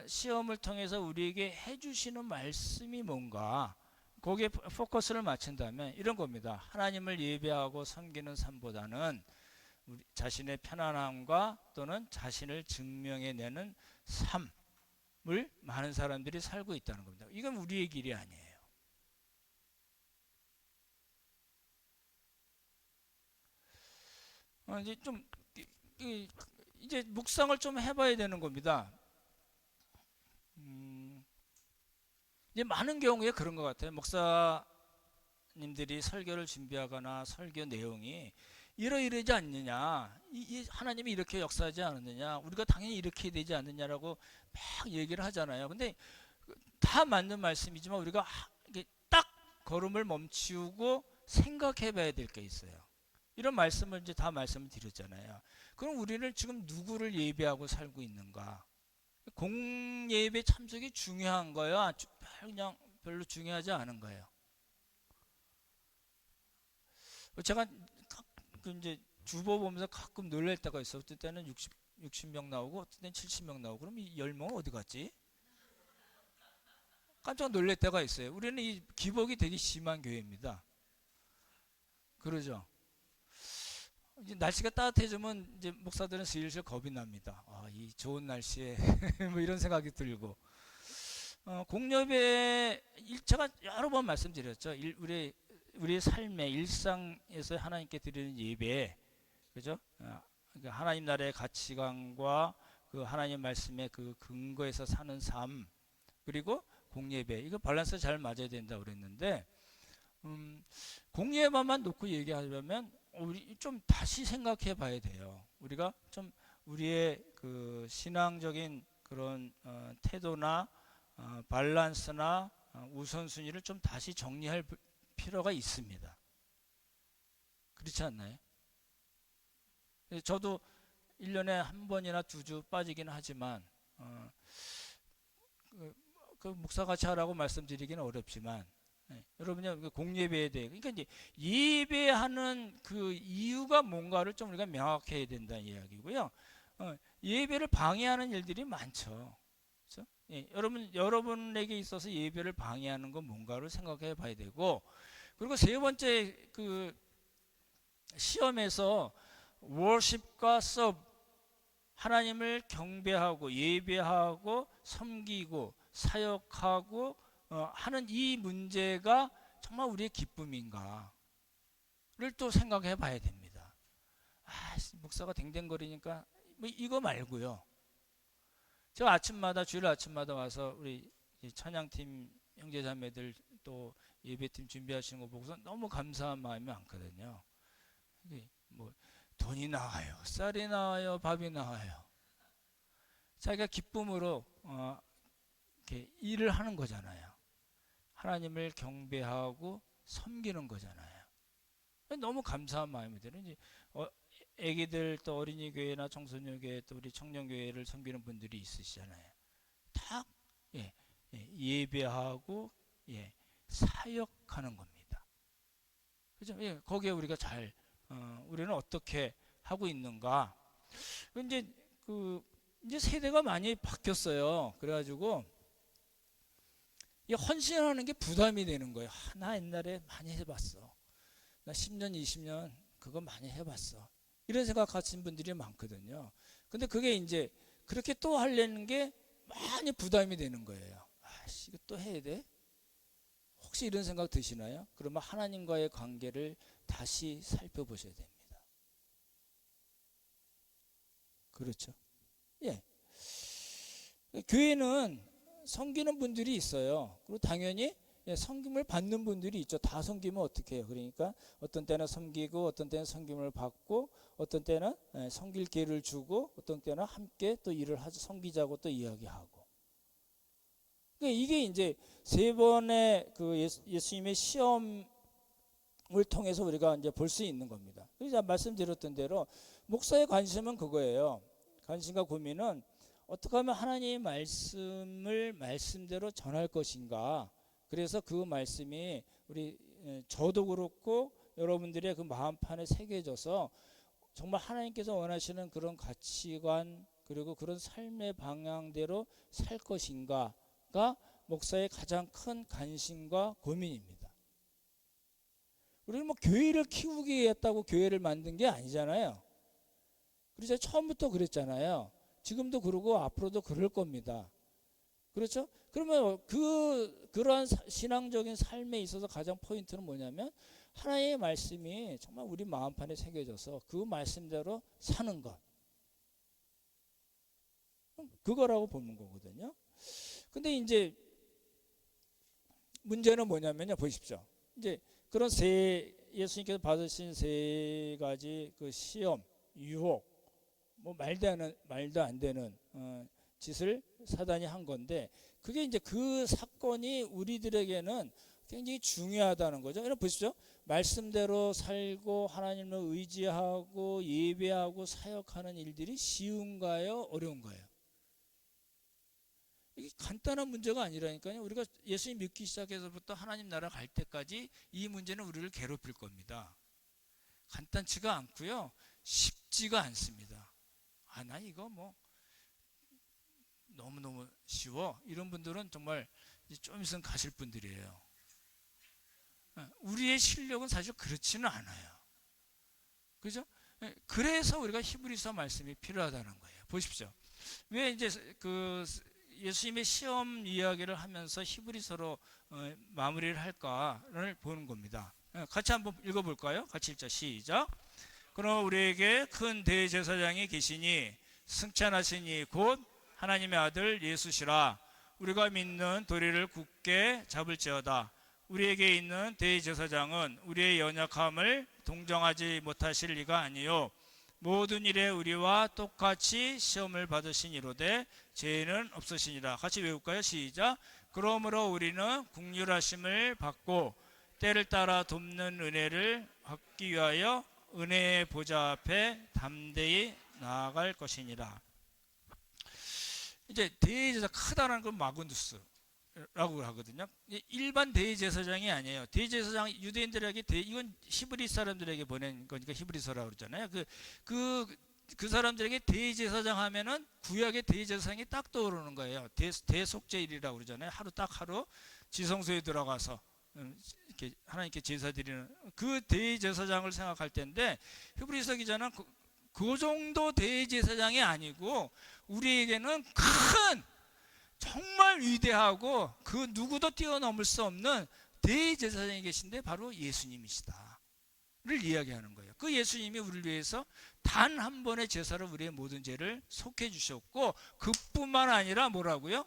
시험을 통해서 우리에게 해주시는 말씀이 뭔가, 거기에 포커스를 맞춘다면 이런 겁니다. 하나님을 예배하고 섬기는 삶보다는 자신의 편안함과 또는 자신을 증명해내는 삶, 많은 사람들이 살고 있다는 겁니다. 이건 우리의 길이 아니에요. 이제 좀 이제 묵상을 좀 해봐야 되는 겁니다. 이제 많은 경우에 그런 것 같아요. 목사님들이 설교를 준비하거나 설교 내용이 이러이러지 않느냐, 하나님이 이렇게 역사하지 않았느냐, 우리가 당연히 이렇게 되지 않느냐라고 막 얘기를 하잖아요. 근데 다 맞는 말씀이지만 우리가 딱 걸음을 멈추고 생각해 봐야 될 게 있어요. 이런 말씀을 이제 다 말씀을 드렸잖아요. 그럼 우리는 지금 누구를 예배하고 살고 있는가? 공예배 참석이 중요한 거예요? 그냥 별로 중요하지 않은 거예요? 제가 이제 주보 보면서 가끔 놀랄 때가 있어. 어떤 때는 60명 나오고 어떤 때는 70명 나오고 그럼 이 10명은 어디 갔지? 깜짝 놀랄 때가 있어요. 우리는 이 기복이 되게 심한 교회입니다. 그러죠? 이제 날씨가 따뜻해지면 이제 목사들은 슬슬 겁이 납니다. 이 좋은 날씨에 뭐 이런 생각이 들고 공예배 제가 여러 번 말씀드렸죠. 우리의 삶의 일상에서 하나님께 드리는 예배, 그죠? 하나님 나라의 가치관과 그 하나님 말씀의 그 근거에서 사는 삶, 그리고 공예배, 이거 밸런스 잘 맞아야 된다 그랬는데 공예배만 놓고 얘기하려면 우리 좀 다시 생각해 봐야 돼요. 우리가 좀 우리의 그 신앙적인 그런 태도나 밸런스나 우선순위를 좀 다시 정리할 필요가 있습니다. 그렇지 않나요? 저도 1년에 한 번이나 2주 빠지긴 하지만 그 목사같이 하라고 말씀드리기는 어렵지만 여러분이 공예배에 대해 그러니까 이제 예배하는 그 이유가 뭔가를 좀 우리가 명확해야 된다는 이야기고요. 예배를 방해하는 일들이 많죠. 그렇죠? 여러분에게 있어서 예배를 방해하는 건 뭔가를 생각해 봐야 되고, 그리고 세 번째 그 시험에서 worship과 serve, 하나님을 경배하고 예배하고 섬기고 사역하고 하는 이 문제가 정말 우리의 기쁨인가를 또 생각해 봐야 됩니다. 목사가 댕댕거리니까 뭐 이거 말고요. 제가 주일 아침마다 와서 우리 찬양팀 형제자매들 또 예배팀 준비하시는 거 보고서 너무 감사한 마음이 많거든요. 뭐 돈이 나와요, 쌀이 나와요, 밥이 나와요. 자기가 기쁨으로 이렇게 일을 하는 거잖아요. 하나님을 경배하고 섬기는 거잖아요. 너무 감사한 마음이 들어요. 이제 애기들 또 어린이 교회나 청소년 교회 또 우리 청년 교회를 섬기는 분들이 있으시잖아요. 다 예배하고 사역하는 겁니다. 그죠? 거기에 우리가 우리는 어떻게 하고 있는가? 이제 세대가 많이 바뀌었어요. 그래가지고 헌신하는 게 부담이 되는 거예요. 나 옛날에 많이 해봤어. 나 10년, 20년 그거 많이 해봤어. 이런 생각 하신 분들이 많거든요. 근데 그게 이제 그렇게 또 하려는 게 많이 부담이 되는 거예요. 이거 또 해야 돼? 혹시 이런 생각 드시나요? 그러면 하나님과의 관계를 다시 살펴보셔야 됩니다. 그렇죠? 교회는 섬기는 분들이 있어요. 그리고 당연히 섬김을 받는 분들이 있죠. 다 섬기면 어떻게 해요? 그러니까 어떤 때는 섬기고 어떤 때는 섬김을 받고 어떤 때는 섬길 기회를 주고 어떤 때는 함께 또 일을 하자 섬기자고 또 이야기하고. 그러니까 이게 이제 세 번의 그 예수님의 시험을 통해서 우리가 이제 볼 수 있는 겁니다. 그래서 말씀드렸던 대로 목사의 관심은 그거예요. 관심과 고민은 어떻게 하면 하나님의 말씀을 말씀대로 전할 것인가. 그래서 그 말씀이 저도 그렇고 여러분들의 그 마음판에 새겨져서 정말 하나님께서 원하시는 그런 가치관 그리고 그런 삶의 방향대로 살 것인가가 목사의 가장 큰 관심과 고민입니다. 우리는 뭐 교회를 키우기 위해 했다고 교회를 만든 게 아니잖아요. 그래서 처음부터 그랬잖아요. 지금도 그러고 앞으로도 그럴 겁니다. 그렇죠? 그러면 그러한 신앙적인 삶에 있어서 가장 포인트는 뭐냐면 하나님의 말씀이 정말 우리 마음판에 새겨져서 그 말씀대로 사는 것. 그거라고 보는 거거든요. 근데 이제 문제는 뭐냐면요. 보십시오. 이제 그런 예수님께서 받으신 세 가지 그 시험, 유혹, 뭐 말도 안 되는 짓을 사단이 한 건데, 그게 이제 그 사건이 우리들에게는 굉장히 중요하다는 거죠. 여러분 보십시오. 말씀대로 살고 하나님을 의지하고 예배하고 사역하는 일들이 쉬운가요? 어려운가요? 이게 간단한 문제가 아니라니까요. 우리가 예수님 믿기 시작해서부터 하나님 나라 갈 때까지 이 문제는 우리를 괴롭힐 겁니다. 간단치가 않고요. 쉽지가 않습니다. 나 이거 뭐 너무너무 쉬워. 이런 분들은 정말 좀 있으면 가실 분들이에요. 우리의 실력은 사실 그렇지는 않아요. 그죠? 그래서 우리가 히브리서 말씀이 필요하다는 거예요. 보십시오. 왜 이제 그 예수님의 시험 이야기를 하면서 히브리서로 마무리를 할까를 보는 겁니다. 같이 한번 읽어볼까요? 같이 읽자. 시작. 그럼 우리에게 큰 대제사장이 계시니 승천하시니 곧 하나님의 아들 예수시라. 우리가 믿는 도리를 굳게 잡을지어다. 우리에게 있는 대제사장은 우리의 연약함을 동정하지 못하실 리가 아니요 모든 일에 우리와 똑같이 시험을 받으시니로되 죄는 없으시니라. 같이 외울까요? 시작. 그러므로 우리는 긍휼하심을 받고 때를 따라 돕는 은혜를 받기 위하여 은혜의 보좌 앞에 담대히 나아갈 것이니라. 이제 대제사 크다라는 건 마그누스라고 하거든요. 일반 대제사장이 아니에요. 대제사장 유대인들에게 이건 히브리 사람들에게 보낸 거니까 히브리서라고 그러잖아요. 그 사람들에게 대제사장 하면은 구약의 대제사장이 딱 떠오르는 거예요. 대속죄일이라고 그러잖아요. 하루 지성소에 들어가서 이렇게 하나님께 제사 드리는 그 대제사장을 생각할 텐데, 히브리서 기자는 그 정도 대제사장이 아니고 우리에게는 큰 정말 위대하고 그 누구도 뛰어넘을 수 없는 대제사장이 계신데 바로 예수님이시다를 이야기하는 거예요. 그 예수님이 우리를 위해서 단 한 번의 제사로 우리의 모든 죄를 속해 주셨고, 그뿐만 아니라 뭐라고요?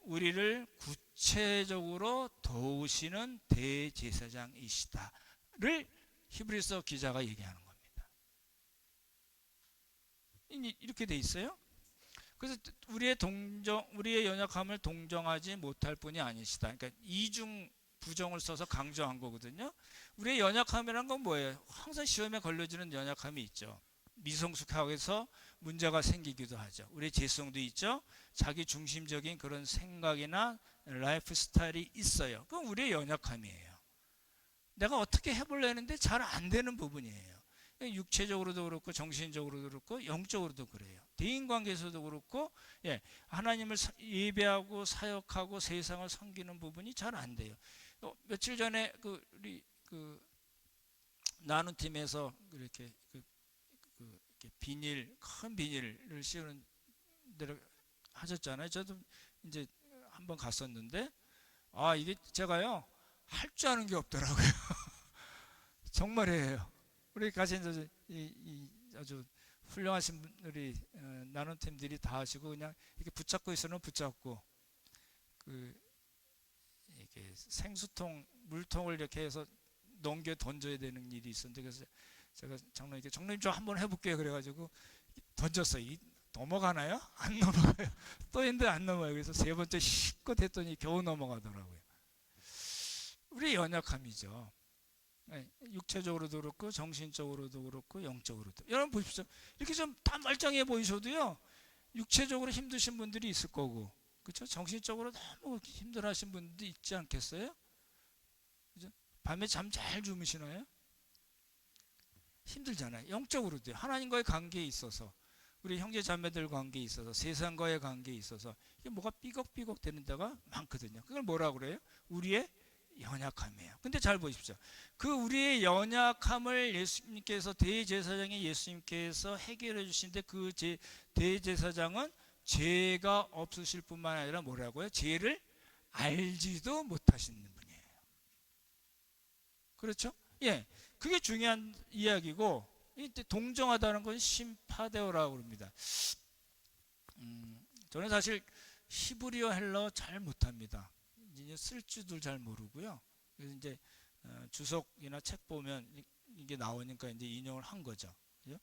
우리를 구체적으로 도우시는 대제사장이시다를 히브리서 기자가 얘기하는 겁니다. 이렇게 돼 있어요. 그래서 우리의 연약함을 동정하지 못할 분이 아니시다. 그러니까 이중 부정을 써서 강조한 거거든요. 우리의 연약함이란 건 뭐예요? 항상 시험에 걸려지는 연약함이 있죠. 미성숙하게서 문제가 생기기도 하죠. 우리의 죄성도 있죠. 자기 중심적인 그런 생각이나 라이프 스타일이 있어요. 그건 우리의 연약함이에요. 내가 어떻게 해보려는데 잘 안 되는 부분이에요. 육체적으로도 그렇고 정신적으로도 그렇고 영적으로도 그래요. 대인관계에서도 그렇고 하나님을 예배하고 사역하고 세상을 섬기는 부분이 잘 안 돼요. 며칠 전에 우리 나눔 팀에서 이렇게 큰 비닐을 씌우는 데를 하셨잖아요. 저도 이제 한번 갔었는데 이게 제가요 할 줄 아는 게 없더라고요. 정말이에요. 우리 가신 아주 훌륭하신 분들이 나눔팀들이 다 하시고 그냥 이렇게 붙잡고 있으면 붙잡고 이렇게 생수통 물통을 이렇게 해서 넘겨 던져야 되는 일이 있었는데, 그래서 제가 장로님께 장로님 저 한번 해볼게요 그래가지고 던졌어요. 넘어가나요? 안 넘어가요. 또 했는데 안 넘어요. 그래서 세 번째 실컷 했더니 겨우 넘어가더라고요. 우리 연약함이죠. 육체적으로도 그렇고 정신적으로도 그렇고 영적으로도. 여러분 보십시오. 이렇게 좀 다 멀쩡해 보이셔도요 육체적으로 힘드신 분들이 있을 거고, 그렇죠? 정신적으로 너무 힘들어하신 분들도 있지 않겠어요? 그죠? 밤에 잠 잘 주무시나요? 힘들잖아요. 영적으로도 하나님과의 관계에 있어서, 우리 형제 자매들 관계에 있어서, 세상과의 관계에 있어서 이게 뭐가 삐걱삐걱 되는 데가 많거든요. 그걸 뭐라고 그래요? 우리의 연약함이에요. 근데 잘 보십시오. 그 우리의 연약함을 예수님께서 대제사장의 예수님께서 해결해 주신데, 그 대제사장은 죄가 없으실 뿐만 아니라 뭐라고요? 죄를 알지도 못하시는 분이에요. 그렇죠? 예, 그게 중요한 이야기고, 이때 동정하다는 건 심파데오라고 합니다. 저는 사실 히브리어 헬러 잘 못합니다. 이제 쓸 줄도 잘 모르고요. 그래서 이제 주석이나 책 보면 이게 나오니까 이제 인용을 한 거죠. 그죠?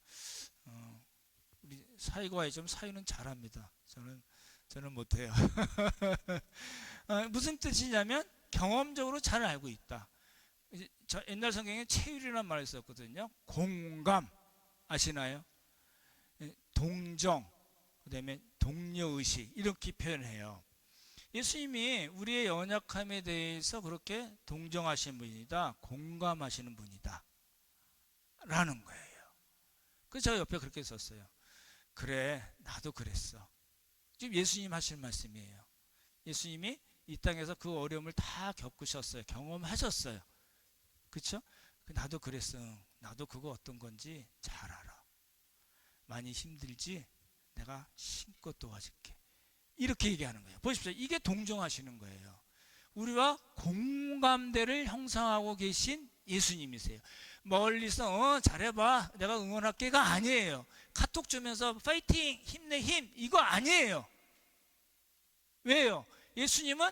우리 사이과에 좀 사유는 잘합니다. 저는 못해요. 무슨 뜻이냐면 경험적으로 잘 알고 있다. 저 옛날 성경에 체휼이라는 말이 있었거든요. 공감 아시나요? 동정, 그다음에 동료의식 이렇게 표현해요. 예수님이 우리의 연약함에 대해서 그렇게 동정하시는 분이다, 공감하시는 분이다 라는 거예요. 그래서 제가 옆에 그렇게 썼어요. 그래, 나도 그랬어. 지금 예수님 하실 말씀이에요. 예수님이 이 땅에서 그 어려움을 다 겪으셨어요. 경험하셨어요. 그렇죠? 나도 그랬어. 나도 그거 어떤 건지 잘 알아. 많이 힘들지? 내가 힘껏 도와줄게. 이렇게 얘기하는 거예요. 보십시오. 이게 동정하시는 거예요. 우리와 공감대를 형성하고 계신 예수님이세요. 멀리서 잘해봐, 내가 응원할게가 아니에요. 카톡 주면서 파이팅, 힘내, 힘, 이거 아니에요. 왜요? 예수님은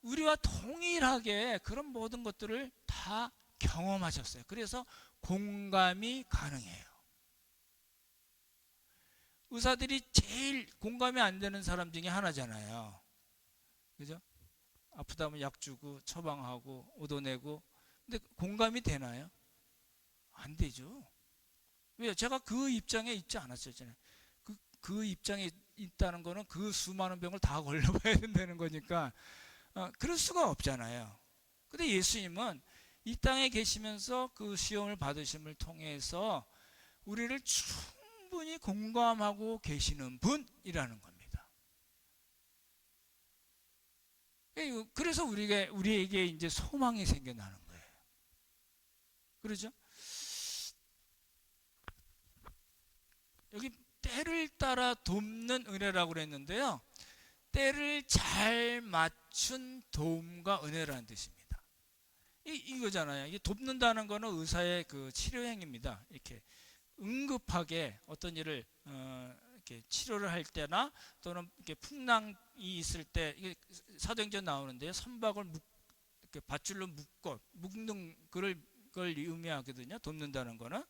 우리와 동일하게 그런 모든 것들을 다 경험하셨어요. 그래서 공감이 가능해요. 의사들이 제일 공감이 안 되는 사람 중에 하나잖아요. 그죠? 아프다면 약 주고 처방하고 얻어내고. 근데 공감이 되나요? 안 되죠. 왜요? 제가 그 입장에 있지 않았었잖아요. 그 입장에 있다는 거는 그 수많은 병을 다 걸러봐야 된다는 거니까 그럴 수가 없잖아요. 근데 예수님은 이 땅에 계시면서 그 시험을 받으심을 통해서 우리를 충분히 공감하고 계시는 분이라는 겁니다. 그래서 우리에게 이제 소망이 생겨나는 거예요. 그렇죠? 여기 때를 따라 돕는 은혜라고 그랬는데요. 때를 잘 맞춘 도움과 은혜라는 뜻입니다. 이거잖아요. 이게 돕는다는 거는 의사의 그 치료행위입니다. 이렇게 응급하게 어떤 일을 이렇게 치료를 할 때나 또는 이렇게 풍랑이 있을 때 이게 사도행전 나오는데요. 선박을 이렇게 밧줄로 묶는 걸 의미하거든요. 돕는다는 거는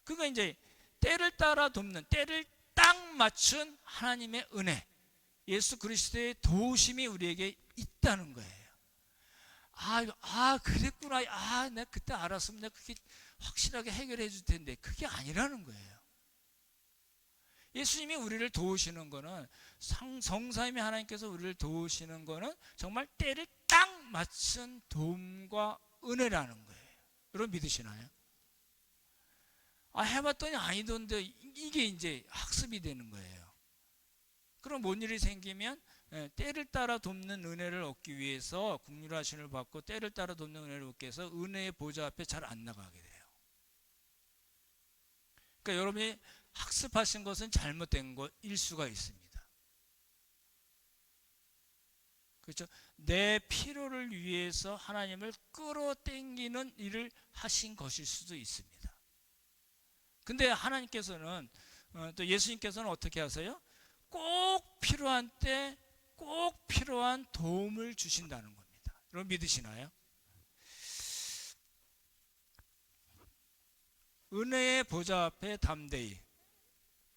그거 이제 때를 따라 돕는, 때를 딱 맞춘 하나님의 은혜, 예수 그리스도의 도우심이 우리에게 있다는 거예요. 그랬구나. 내가 그때 알았으면 내가 그게 확실하게 해결해 줄 텐데 그게 아니라는 거예요. 예수님이 우리를 도우시는 거는, 성삼위 하나님께서 우리를 도우시는 거는 정말 때를 딱 맞춘 도움과 은혜라는 거예요. 여러분 믿으시나요? 해봤더니 아니던데 이게 이제 학습이 되는 거예요. 그럼 뭔 일이 생기면 때를 따라 돕는 은혜를 얻기 위해서 긍휼하심을 받고 때를 따라 돕는 은혜를 얻기 위해서 은혜의 보좌 앞에 잘 안 나가게 돼요. 그러니까 여러분이 학습하신 것은 잘못된 것일 수가 있습니다. 그렇죠? 내 필요를 위해서 하나님을 끌어당기는 일을 하신 것일 수도 있습니다. 근데 하나님께서는 또 예수님께서는 어떻게 하세요? 꼭 필요한 때 꼭 필요한 도움을 주신다는 겁니다. 여러분 믿으시나요? 은혜의 보좌 앞에 담대히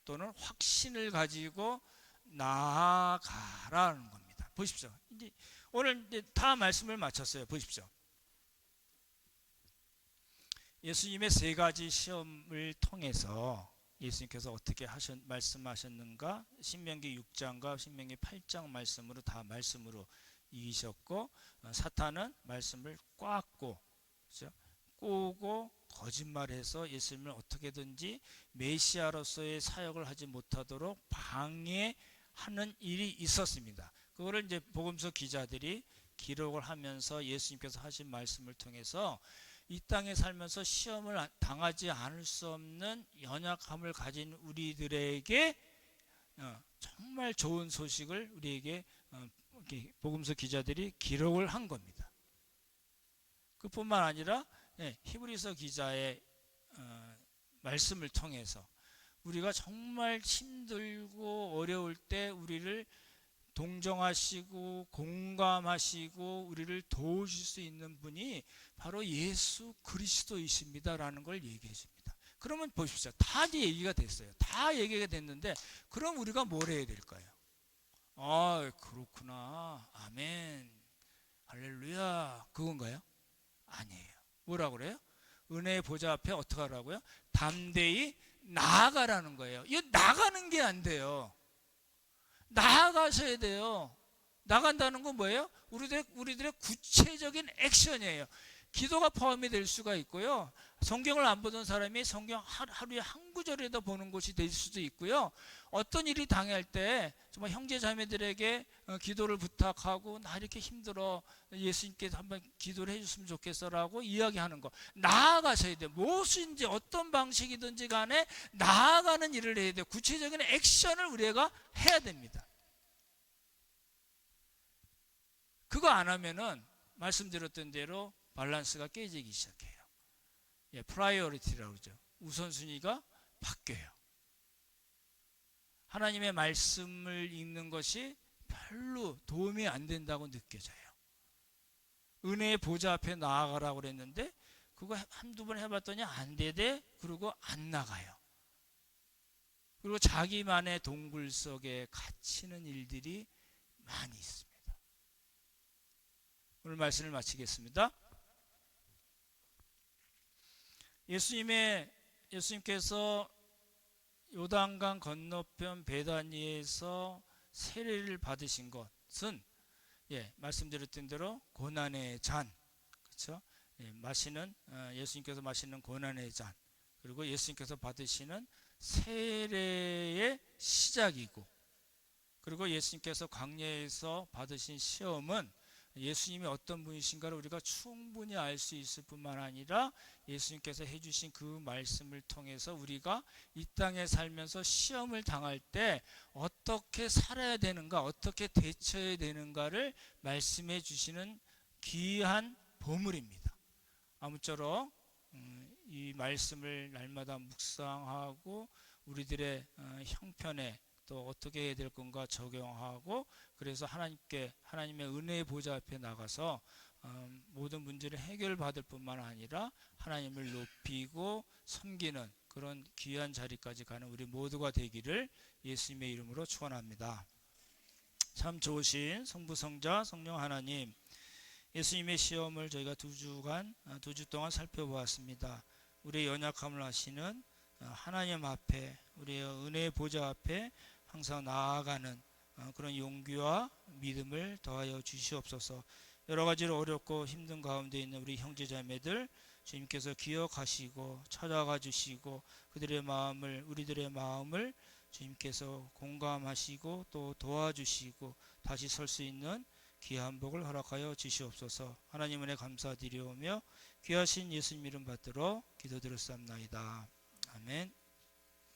또는 확신을 가지고 나아가라는 겁니다. 보십시오. 이제 오늘 이제 다 말씀을 마쳤어요. 보십시오. 예수님의 세 가지 시험을 통해서 예수님께서 어떻게 말씀하셨는가? 신명기 6장과 신명기 8장 말씀으로 다 말씀으로 이기셨고, 사탄은 말씀을 꽉고, 그렇죠? 꼬고 거짓말해서 예수님을 어떻게든지 메시아로서의 사역을 하지 못하도록 방해하는 일이 있었습니다. 그거를 이제 복음서 기자들이 기록을 하면서 예수님께서 하신 말씀을 통해서 이 땅에 살면서 시험을 당하지 않을 수 없는 연약함을 가진 우리들에게 정말 좋은 소식을 우리에게 이렇게 복음서 기자들이 기록을 한 겁니다. 그뿐만 아니라 히브리서 기자의 말씀을 통해서 우리가 정말 힘들고 어려울 때 우리를 동정하시고 공감하시고 우리를 도우실 수 있는 분이 바로 예수 그리스도이십니다라는 걸 얘기해 줍니다. 그러면 보십시오. 다 얘기가 됐어요. 다 얘기가 됐는데 그럼 우리가 뭘 해야 될까요? 아, 그렇구나. 아멘. 할렐루야. 그건가요? 아니에요. 뭐라고 그래요? 은혜의 보좌 앞에 어떻게 하라고요? 담대히 나아가라는 거예요. 이거 나가는 게 안 돼요. 나아가셔야 돼요. 나간다는 건 뭐예요? 우리들의 구체적인 액션이에요. 기도가 포함이 될 수가 있고요. 성경을 안 보던 사람이 성경 하루에 한 구절이라도 보는 것이 될 수도 있고요. 어떤 일이 당할 때 정말 형제 자매들에게 기도를 부탁하고 나 이렇게 힘들어 예수님께서 한번 기도를 해줬으면 좋겠어라고 이야기하는 거. 나아가셔야 돼요. 무엇인지 어떤 방식이든지 간에 나아가는 일을 해야 돼요. 구체적인 액션을 우리가 해야 됩니다. 그거 안 하면은 말씀드렸던 대로 밸런스가 깨지기 시작해요. 프라이어리티라고 그러죠. 우선순위가 바뀌어요. 하나님의 말씀을 읽는 것이 별로 도움이 안 된다고 느껴져요. 은혜의 보좌 앞에 나아가라고 그랬는데 그거 한두 번 해봤더니 안 되대. 그리고 안 나가요. 그리고 자기만의 동굴 속에 갇히는 일들이 많이 있습니다. 오늘 말씀을 마치겠습니다. 예수님께서 요단강 건너편 베다니에서 세례를 받으신 것은 말씀드렸던 대로 고난의 잔, 그렇죠? 예수님께서 마시는 고난의 잔, 그리고 예수님께서 받으시는 세례의 시작이고, 그리고 예수님께서 광야에서 받으신 시험은 예수님이 어떤 분이신가를 우리가 충분히 알 수 있을 뿐만 아니라 예수님께서 해주신 그 말씀을 통해서 우리가 이 땅에 살면서 시험을 당할 때 어떻게 살아야 되는가, 어떻게 대처해야 되는가를 말씀해 주시는 귀한 보물입니다. 아무쪼록 이 말씀을 날마다 묵상하고 우리들의 형편에 또 어떻게 해야 될 건가 적용하고, 그래서 하나님의 은혜의 보좌 앞에 나가서 모든 문제를 해결받을 뿐만 아니라 하나님을 높이고 섬기는 그런 귀한 자리까지 가는 우리 모두가 되기를 예수님의 이름으로 축원합니다. 참 좋으신 성부 성자 성령 하나님, 예수님의 시험을 저희가 두 주 동안 살펴보았습니다. 우리의 연약함을 아시는 하나님 앞에, 우리의 은혜의 보좌 앞에 항상 나아가는 그런 용기와 믿음을 더하여 주시옵소서. 여러 가지로 어렵고 힘든 가운데 있는 우리 형제자매들 주님께서 기억하시고 찾아가 주시고 우리들의 마음을 주님께서 공감하시고 또 도와주시고 다시 설 수 있는 귀한 복을 허락하여 주시옵소서. 하나님 은혜 감사드리오며 귀하신 예수님 이름 받들어 기도드렸사옵나이다. 아멘.